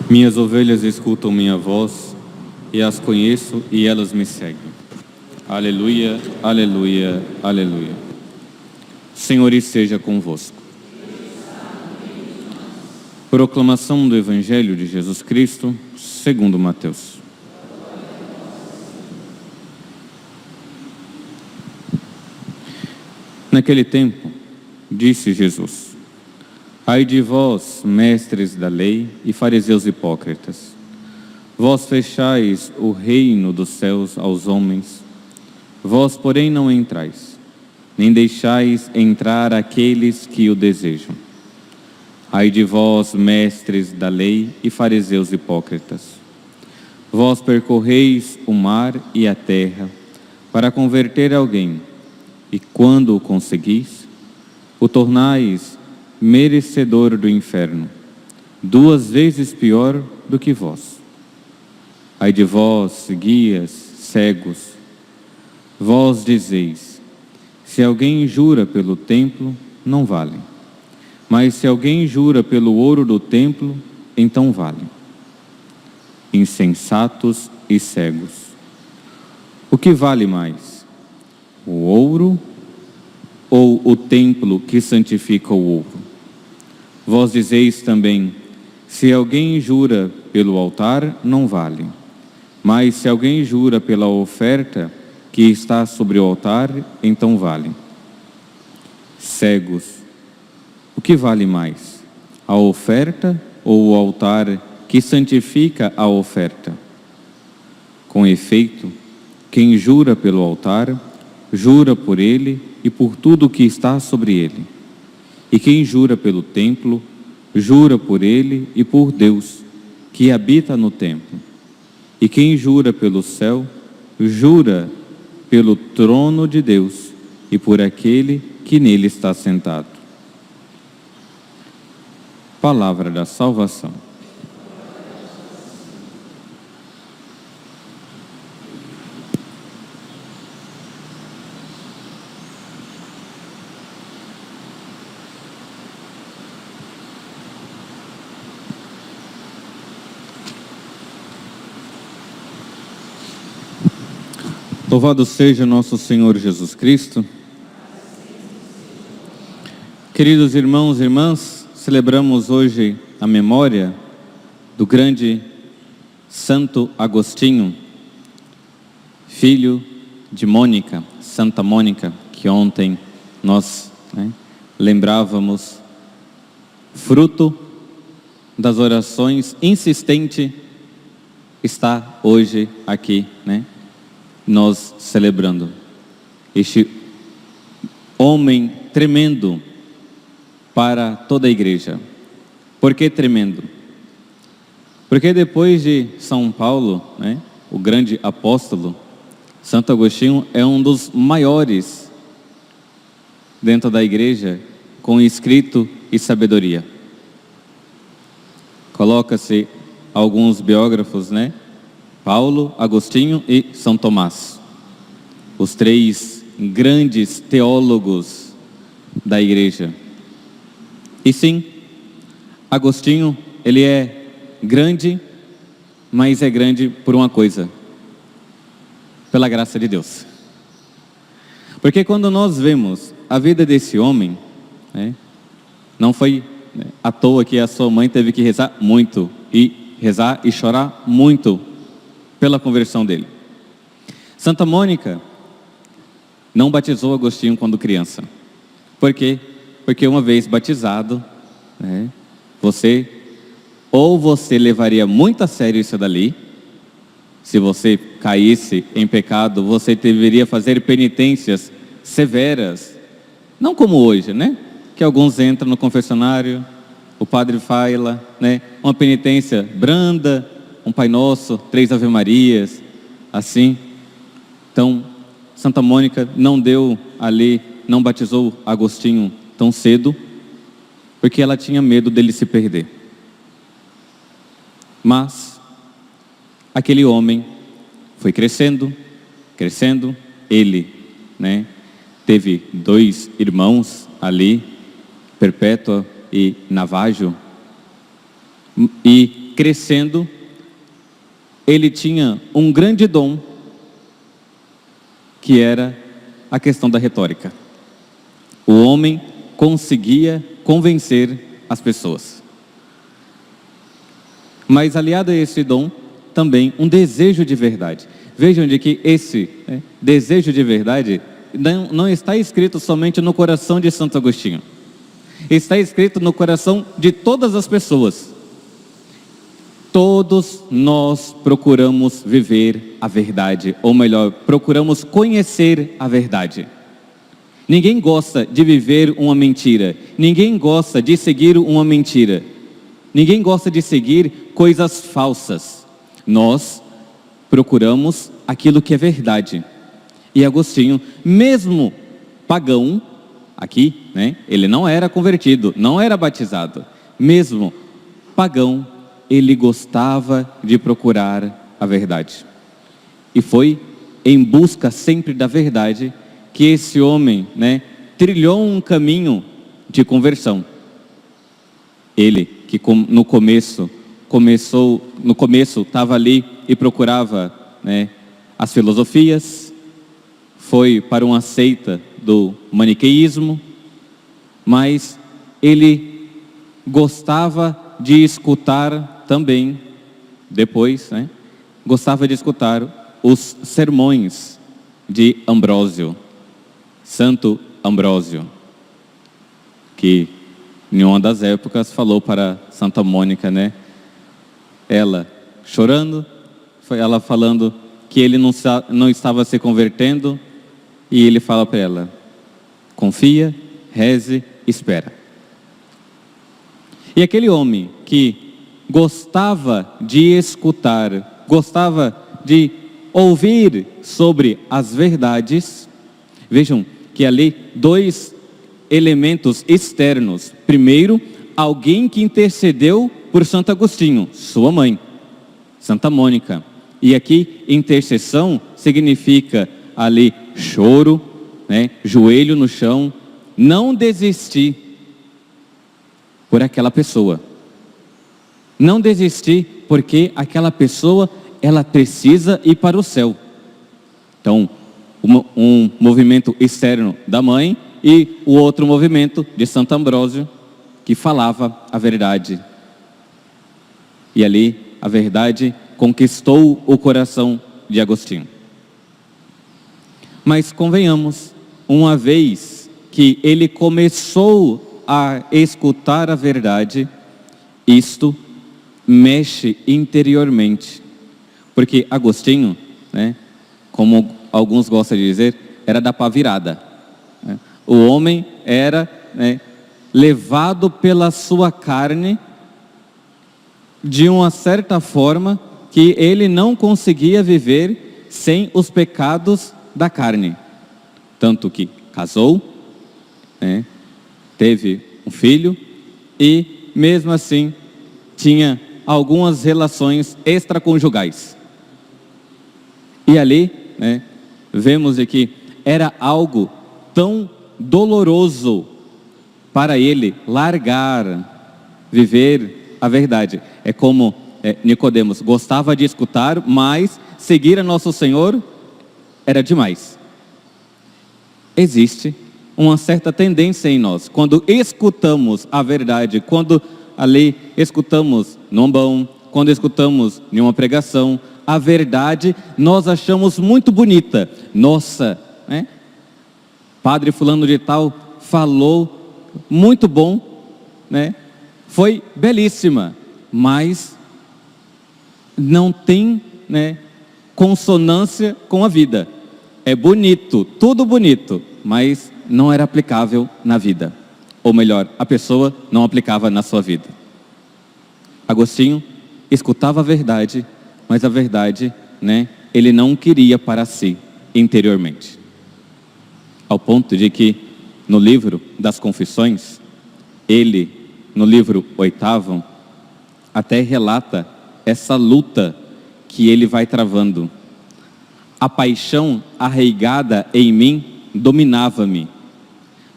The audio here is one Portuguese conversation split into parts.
Minhas ovelhas escutam minha voz, e as conheço e elas me seguem. Aleluia, aleluia, aleluia. Senhor esteja convosco. Proclamação do Evangelho de Jesus Cristo, segundo Mateus. Naquele tempo, disse Jesus: ai de vós, mestres da lei e fariseus hipócritas, vós fechais o reino dos céus aos homens, vós, porém, não entrais, nem deixais entrar aqueles que o desejam. Ai de vós, mestres da lei e fariseus hipócritas, vós percorreis o mar e a terra para converter alguém, e quando o conseguis, o tornais merecedor do inferno, 2 vezes pior do que vós. Ai de vós, guias, cegos, vós dizeis: se alguém jura pelo templo, não vale. Mas se alguém jura pelo ouro do templo, então vale. Insensatos e cegos, o que vale mais? O ouro ou o templo que santifica o ouro? Vós dizeis também: se alguém jura pelo altar, não vale. Mas se alguém jura pela oferta que está sobre o altar, então vale. Cegos, o que vale mais? A oferta ou o altar que santifica a oferta? Com efeito, quem jura pelo altar, jura por ele e por tudo que está sobre ele. E quem jura pelo templo, jura por ele e por Deus, que habita no templo. E quem jura pelo céu, jura pelo trono de Deus e por aquele que nele está sentado. Palavra da salvação. Louvado seja nosso Senhor Jesus Cristo. Queridos irmãos e irmãs, celebramos hoje a memória do grande Santo Agostinho, filho de Mônica, Santa Mônica, que ontem nós lembrávamos, fruto das orações insistente, está hoje aqui, nós celebrando este homem tremendo para toda a igreja. Por que tremendo? Porque depois de São Paulo, o grande apóstolo, Santo Agostinho é um dos maiores dentro da igreja com escrito e sabedoria. Coloca-se alguns biógrafos, Paulo, Agostinho e São Tomás, os 3 grandes teólogos da igreja. E sim, Agostinho, ele é grande, mas é grande por uma coisa: pela graça de Deus. Porque quando nós vemos a vida desse homem, não foi à toa que a sua mãe teve que rezar muito, e rezar e chorar muito pela conversão dele. Santa Mônica não batizou Agostinho quando criança. Por quê? Porque uma vez batizado, você levaria muito a sério isso dali. Se você caísse em pecado, você deveria fazer penitências severas. Não como hoje, que alguns entram no confessionário, o padre fala, uma penitência branda, um Pai Nosso, 3 Ave Marias, assim. Então, Santa Mônica não batizou Agostinho tão cedo, porque ela tinha medo dele se perder. Mas aquele homem foi crescendo, crescendo. Ele, né, teve 2 irmãos ali, Perpétua e Navágio, e crescendo, ele tinha um grande dom, que era a questão da retórica. O homem conseguia convencer as pessoas. Mas aliado a esse dom, também um desejo de verdade. Vejam de que esse desejo de verdade não está escrito somente no coração de Santo Agostinho. Está escrito no coração de todas as pessoas. Todos nós procuramos viver a verdade, ou melhor, procuramos conhecer a verdade. Ninguém gosta de viver uma mentira. Ninguém gosta de seguir uma mentira. Ninguém gosta de seguir coisas falsas. Nós procuramos aquilo que é verdade. E Agostinho, mesmo pagão, aqui, né, ele não era convertido, não era batizado. Mesmo pagão, ele gostava de procurar a verdade. E foi em busca sempre da verdade que esse homem, né, trilhou um caminho de conversão. Ele que no começo estava ali e procurava, né, as filosofias, foi para uma seita do maniqueísmo, mas ele gostava de escutar também, depois, né, gostava de escutar os sermões de Ambrósio, Santo Ambrósio, que em uma das épocas falou para Santa Mônica, né, ela chorando, foi ela falando que ele não estava se convertendo, e ele fala para ela: confia, reze, espera. E aquele homem que gostava de escutar, gostava de ouvir sobre as verdades, vejam que ali 2 elementos externos. Primeiro, alguém que intercedeu por Santo Agostinho, sua mãe, Santa Mônica. E aqui intercessão significa ali choro, né, joelho no chão, não desistir por aquela pessoa. Não desistir porque aquela pessoa, ela precisa ir para o céu. Então, um movimento externo da mãe e o outro movimento de Santo Ambrósio, que falava a verdade. E ali a verdade conquistou o coração de Agostinho. Mas convenhamos, uma vez que ele começou a escutar a verdade, isto mexe interiormente. Porque Agostinho, né, como alguns gostam de dizer, era da pá virada. O homem era, né, levado pela sua carne de uma certa forma que ele não conseguia viver sem os pecados da carne. Tanto que casou, né, teve um filho e mesmo assim tinha algumas relações extraconjugais. E ali, né, vemos que era algo tão doloroso para ele largar, viver a verdade. É como Nicodemos gostava de escutar, mas seguir a Nosso Senhor era demais. Existe uma certa tendência em nós, quando escutamos a verdade, quando ali escutamos no ambão, quando escutamos em uma pregação, a verdade nós achamos muito bonita. Nossa, né? Padre fulano de tal falou muito bom, né? Foi belíssima, mas não tem, né, consonância com a vida. É bonito, tudo bonito, mas não era aplicável na vida. Ou melhor, a pessoa não aplicava na sua vida. Agostinho escutava a verdade, mas a verdade, né, ele não queria para si interiormente. Ao ponto de que no livro das Confissões, ele no livro 8º, até relata essa luta que ele vai travando. A paixão arraigada em mim dominava-me,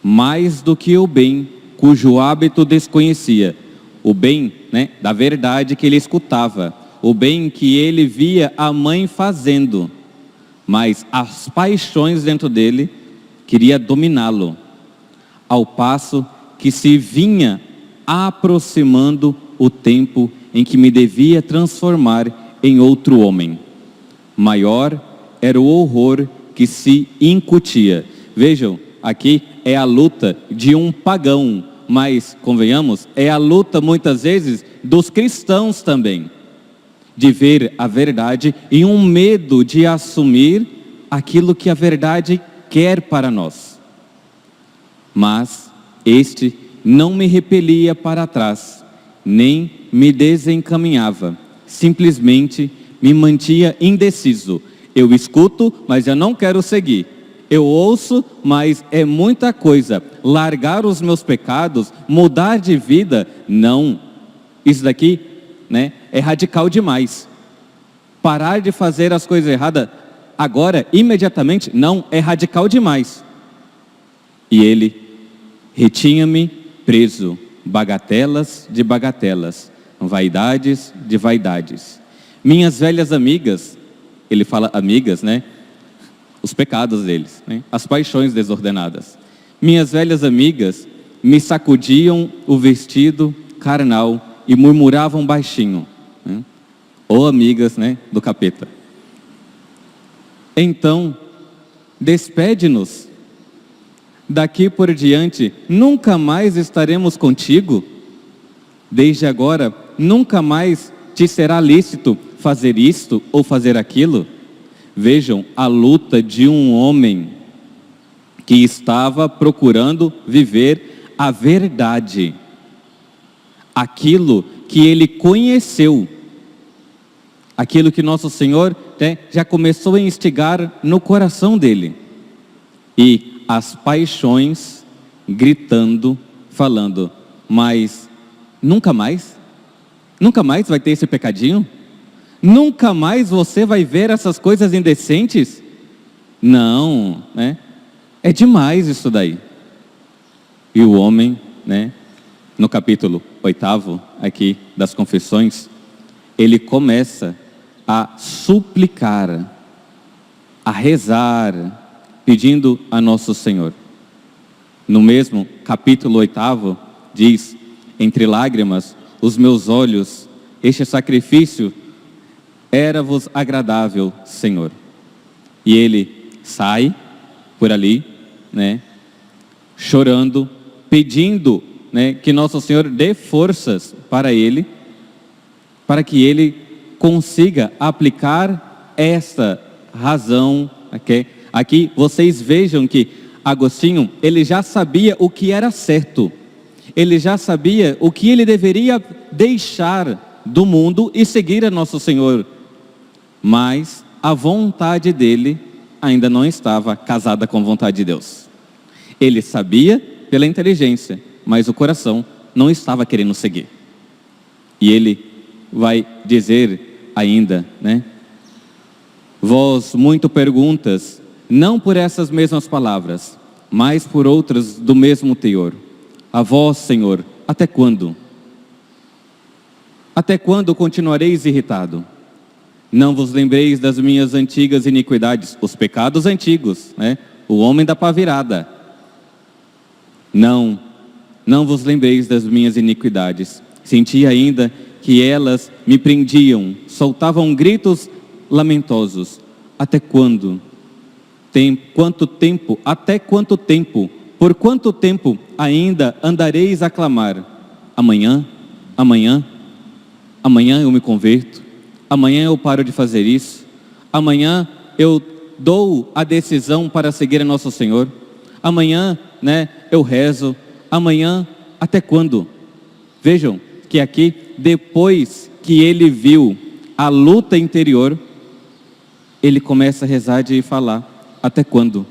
mais do que o bem cujo hábito desconhecia. O bem, da verdade que ele escutava, o bem que ele via a mãe fazendo, mas as paixões dentro dele queria dominá-lo, ao passo que se vinha aproximando o tempo em que me devia transformar em outro homem. Maior era o horror que se incutia. Vejam, aqui é a luta de um pagão, mas, convenhamos, é a luta muitas vezes dos cristãos também, de ver a verdade e um medo de assumir aquilo que a verdade quer para nós. Mas este não me repelia para trás, nem me desencaminhava, simplesmente me mantinha indeciso. Eu escuto, mas eu não quero seguir. Eu ouço, mas é muita coisa. Largar os meus pecados, mudar de vida, não. Isso daqui, é radical demais. Parar de fazer as coisas erradas agora, imediatamente, não, é radical demais. E ele retinha-me preso, bagatelas de bagatelas, vaidades de vaidades. Minhas velhas amigas, ele fala amigas, os pecados deles, as paixões desordenadas. Minhas velhas amigas me sacudiam o vestido carnal e murmuravam baixinho, ou amigas, do capeta. Então, despede-nos. Daqui por diante, nunca mais estaremos contigo. Desde agora, nunca mais te será lícito fazer isto ou fazer aquilo. Vejam a luta de um homem que estava procurando viver a verdade, aquilo que ele conheceu, aquilo que nosso Senhor já começou a instigar no coração dele. E as paixões gritando, falando, mas nunca mais vai ter esse pecadinho? Nunca mais você vai ver essas coisas indecentes? Não, é demais isso daí. E o homem, no capítulo 8º aqui das Confissões, ele começa a suplicar, a rezar, pedindo a nosso Senhor. No mesmo capítulo 8º, diz, entre lágrimas, os meus olhos, este sacrifício era-vos agradável, Senhor. E ele sai por ali, chorando, pedindo, que nosso Senhor dê forças para ele, para que ele consiga aplicar esta razão. Aqui vocês vejam que Agostinho, ele já sabia o que era certo. Ele já sabia o que ele deveria deixar do mundo e seguir a nosso Senhor. Mas a vontade dele ainda não estava casada com a vontade de Deus. Ele sabia pela inteligência, mas o coração não estava querendo seguir. E ele vai dizer ainda, vós muito perguntas, não por essas mesmas palavras, mas por outras do mesmo teor. A vós, Senhor, até quando? Até quando continuareis irritado? Não vos lembreis das minhas antigas iniquidades, os pecados antigos, o homem da pá virada. Não vos lembreis das minhas iniquidades. Senti ainda que elas me prendiam, soltavam gritos lamentosos. Até quando? Quanto tempo? Até quanto tempo? Por quanto tempo ainda andareis a clamar? Amanhã? Amanhã? Amanhã eu me converto? Amanhã eu paro de fazer isso? Amanhã eu dou a decisão para seguir a nosso Senhor? Amanhã, eu rezo? Amanhã, até quando? Vejam que aqui, depois que ele viu a luta interior, ele começa a rezar e falar, até quando?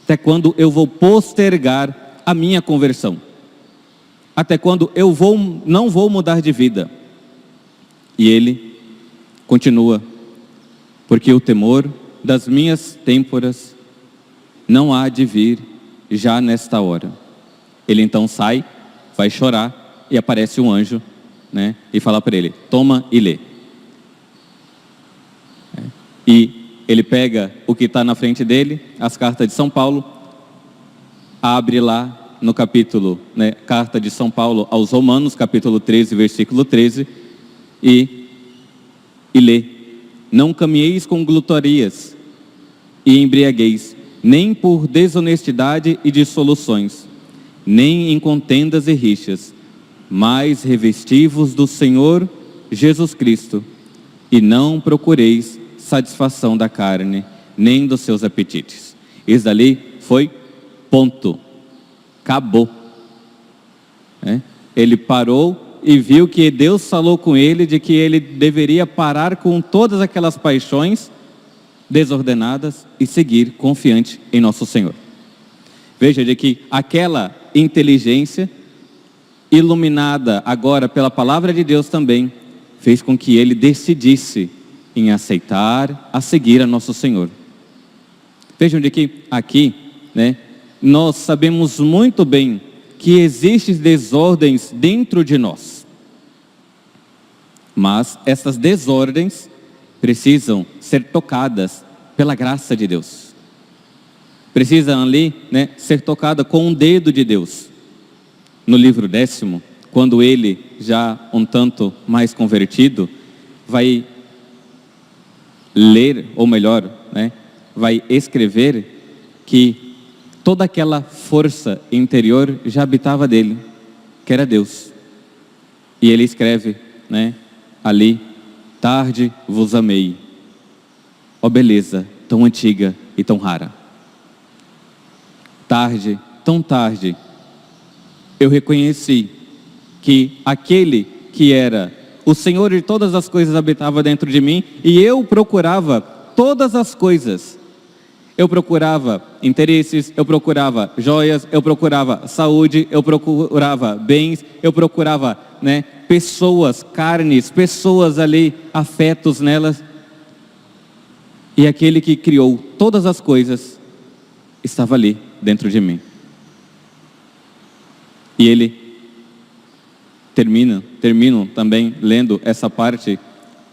Até quando eu vou postergar a minha conversão? Até quando não vou mudar de vida? E ele continua: porque o temor das minhas têmporas não há de vir já nesta hora. Ele então sai, vai chorar, e aparece um anjo, né, e fala para ele: toma e lê. E ele pega o que está na frente dele, as cartas de São Paulo, abre lá no capítulo, né, carta de São Paulo aos Romanos, capítulo 13, versículo 13, e lê: não caminheis com glutarias e embriagueis, nem por desonestidade e dissoluções, nem em contendas e rixas, mas revesti-vos do Senhor Jesus Cristo, e não procureis satisfação da carne, nem dos seus apetites. Isso dali foi ponto. Acabou. Ele parou e viu que Deus falou com ele de que ele deveria parar com todas aquelas paixões desordenadas e seguir confiante em nosso Senhor. Veja de que aquela inteligência, iluminada agora pela palavra de Deus também, fez com que ele decidisse em aceitar, a seguir a nosso Senhor. Vejam de que aqui, né, nós sabemos muito bem que existem desordens dentro de nós. Mas essas desordens precisam ser tocadas pela graça de Deus. Precisam ali, né, ser tocada com um dedo de Deus. No livro 10º, quando ele, já um tanto mais convertido, vai ler, ou melhor, né, vai escrever que toda aquela força interior já habitava dele, que era Deus. E ele escreve, né, ali: tarde vos amei, ó beleza tão antiga e tão rara. Tarde, tão tarde, eu reconheci que aquele que era o Senhor de todas as coisas habitava dentro de mim, e eu procurava todas as coisas. Eu procurava interesses, eu procurava joias, eu procurava saúde, eu procurava bens, eu procurava, né, pessoas, carnes, pessoas ali, afetos nelas. E aquele que criou todas as coisas estava ali dentro de mim. E ele termino também lendo essa parte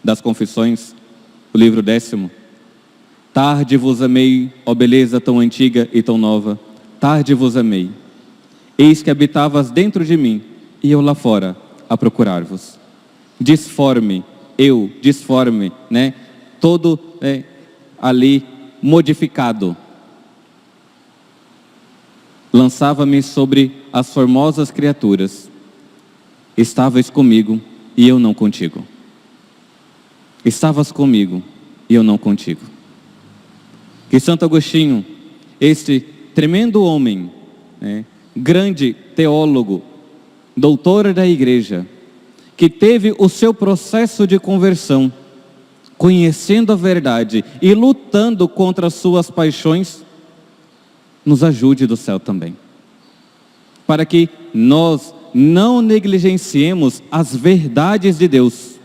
das Confissões, o livro 10º. Tarde vos amei, ó beleza tão antiga e tão nova, tarde vos amei. Eis que habitavas dentro de mim, e eu lá fora a procurar-vos. Disforme, né, todo ali modificado. Lançava-me sobre as formosas criaturas. Estavas comigo e eu não contigo. Estavas comigo e eu não contigo. Que Santo Agostinho, este tremendo homem, né, grande teólogo, doutor da igreja, que teve o seu processo de conversão, conhecendo a verdade e lutando contra as suas paixões, nos ajude do céu também, para que nós não negligenciemos as verdades de Deus,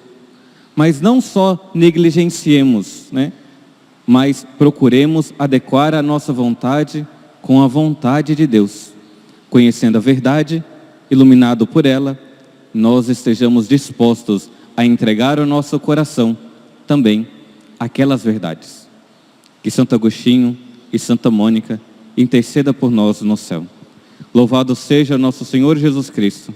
mas não só negligenciemos, né, mas procuremos adequar a nossa vontade com a vontade de Deus. Conhecendo a verdade, iluminado por ela, nós estejamos dispostos a entregar o nosso coração também àquelas verdades. Que Santo Agostinho e Santa Mônica interceda por nós no céu. Louvado seja nosso Senhor Jesus Cristo.